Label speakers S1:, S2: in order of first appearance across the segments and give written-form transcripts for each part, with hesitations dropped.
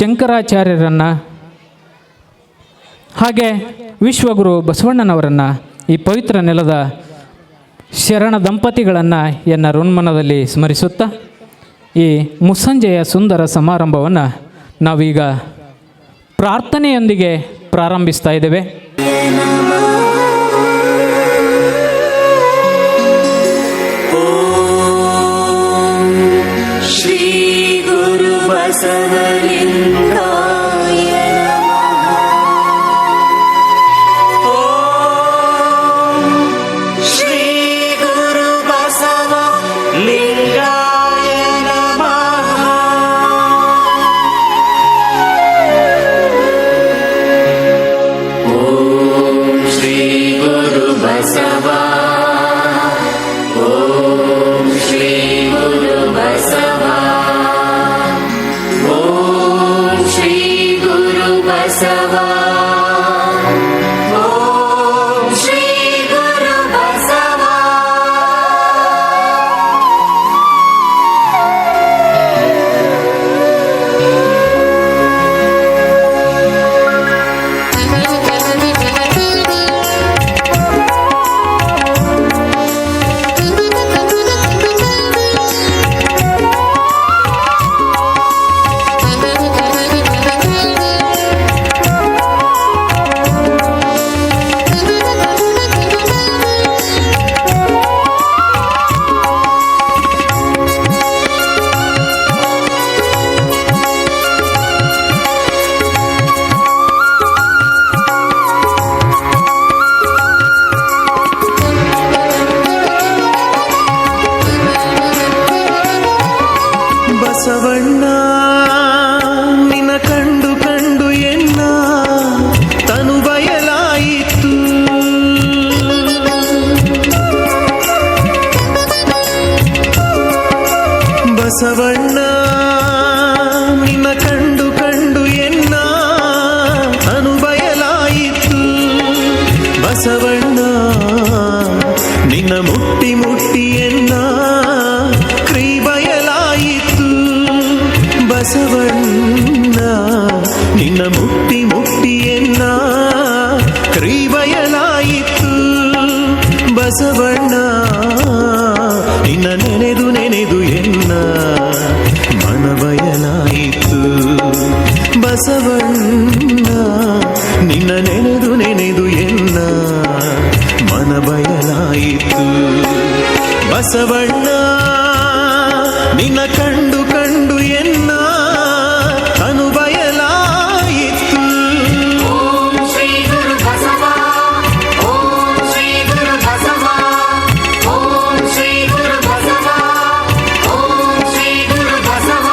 S1: ಶಂಕರಾಚಾರ್ಯರನ್ನು ಹಾಗೆ ವಿಶ್ವಗುರು ಬಸವಣ್ಣನವರನ್ನು ಈ ಪವಿತ್ರ ನೆಲದ ಶರಣ ದಂಪತಿಗಳನ್ನು ಎನ್ನ ಋನ್ಮನದಲ್ಲಿ ಸ್ಮರಿಸುತ್ತಾ ಈ ಮುಸ್ಸಂಜೆಯ ಸುಂದರ ಸಮಾರಂಭವನ್ನು ನಾವೀಗ ಪ್ರಾರ್ಥನೆಯೊಂದಿಗೆ ಪ್ರಾರಂಭಿಸ್ತಾ ಇದ್ದೇವೆ.
S2: ಶ್ರೀ ಗುರು ಬಸವಲಿಂಗಾಯ ಶ್ರೀ ಗುರು ಬಸವಲಿಂಗಾಯ ನಮಃ. ಓಂ ಶ್ರೀ ಗುರು ಬಸವ ಓಂ ಶ್ರೀ ಗುರು ಬಸವ ಓಂ ಶ್ರೀ ಗುರು ಬಸವ ಓಂ ಶ್ರೀ ಗುರು ಬಸವ. ಬಸವಣ್ಣ ನಿನ್ನ ಕಂಡು ಕಂಡು ಎನ್ನ ತನು ಬಯಲಾಯಿತು. ಬಸವಣ್ಣ ನಿನ್ನ ಕಂಡು ಕಂಡು ಎನ್ನ ತನು ಬಯಲಾಯಿತು. ಬಸವಣ್ಣ ನಿನ್ನ ಮುಟ್ಟಿ ಮುಟ್ಟಿ ಎನ್ನ ಕ್ರೀ ಬಯಲಾಯಿತು. ಬಸವಣ್ಣ ನಿನ್ನ ಮುಟ್ಟಿ ಮುಟ್ಟಿ ಎನ್ನ ಕ್ರೀ ಬಯಲಾಯಿತು. ಬಸವಣ್ಣ ನಿನ್ನ ನೆನೆದು ನೆನೆದು ಎನ್ನ ಮನ ಬಯಲಾಯಿತು. ಬಸವಣ್ಣ ನಿನ್ನ ನೆನೆದು ನೆನೆದು ಎನ್ನ ಮನ ಬಯಲಾಯಿತು. ಬಸವಣ್ಣ ನಿನ್ನ ಕಂಡು ಕಂಡು ಎನ್ನ ತನು ಬಯಲಾಯಿತು.
S3: ಓಂ ಶ್ರೀ ಗುರು ಬಸವ ಓಂ ಶ್ರೀ ಗುರು ಬಸವ ಓಂ ಶ್ರೀ ಗುರು ಬಸವ ಓಂ ಶ್ರೀ ಗುರು ಬಸವ.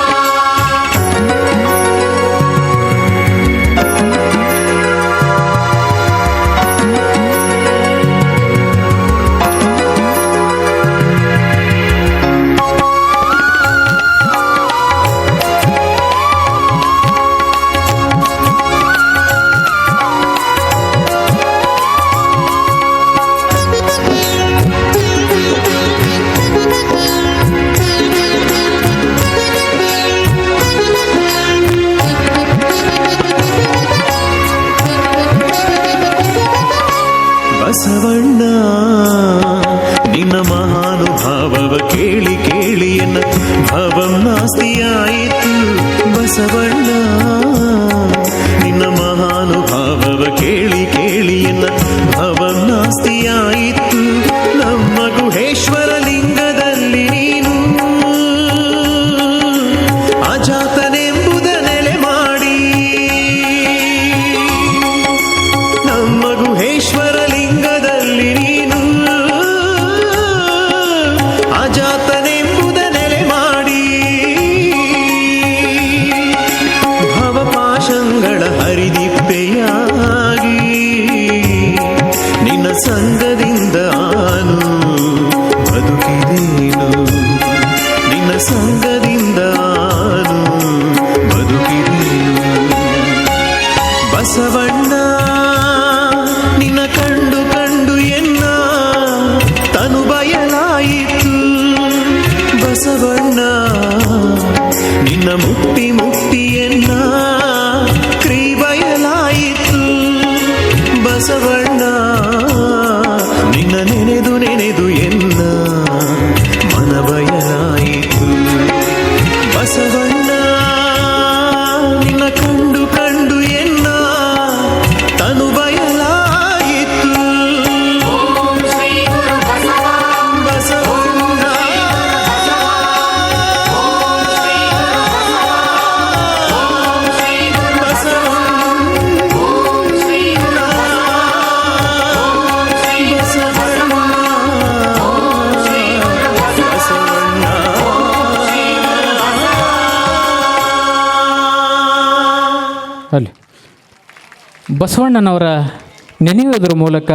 S2: ಬಸವಣ್ಣ ನಿನ್ನ ನೆನೆದು ನೆನೆದು ಎನ್ನ ಮನ ಬಯಲಾಯಿತು ಬಸವಣ್ಣ ನಿನ್ನ ಕಂಡು ಕಂಡು ಎನ್ನ ತನು ಬಯಲಾಯಿತು
S3: ಓಂ ಶ್ರೀ ಗುರು ಬಸವ
S2: ಬಸವಣ್ಣ
S3: ಓಂ ಶ್ರೀ ಗುರು
S1: ಅಲ್ಲಿ ಬಸವಣ್ಣನವರ ನೆನೆಯುವುದರ ಮೂಲಕ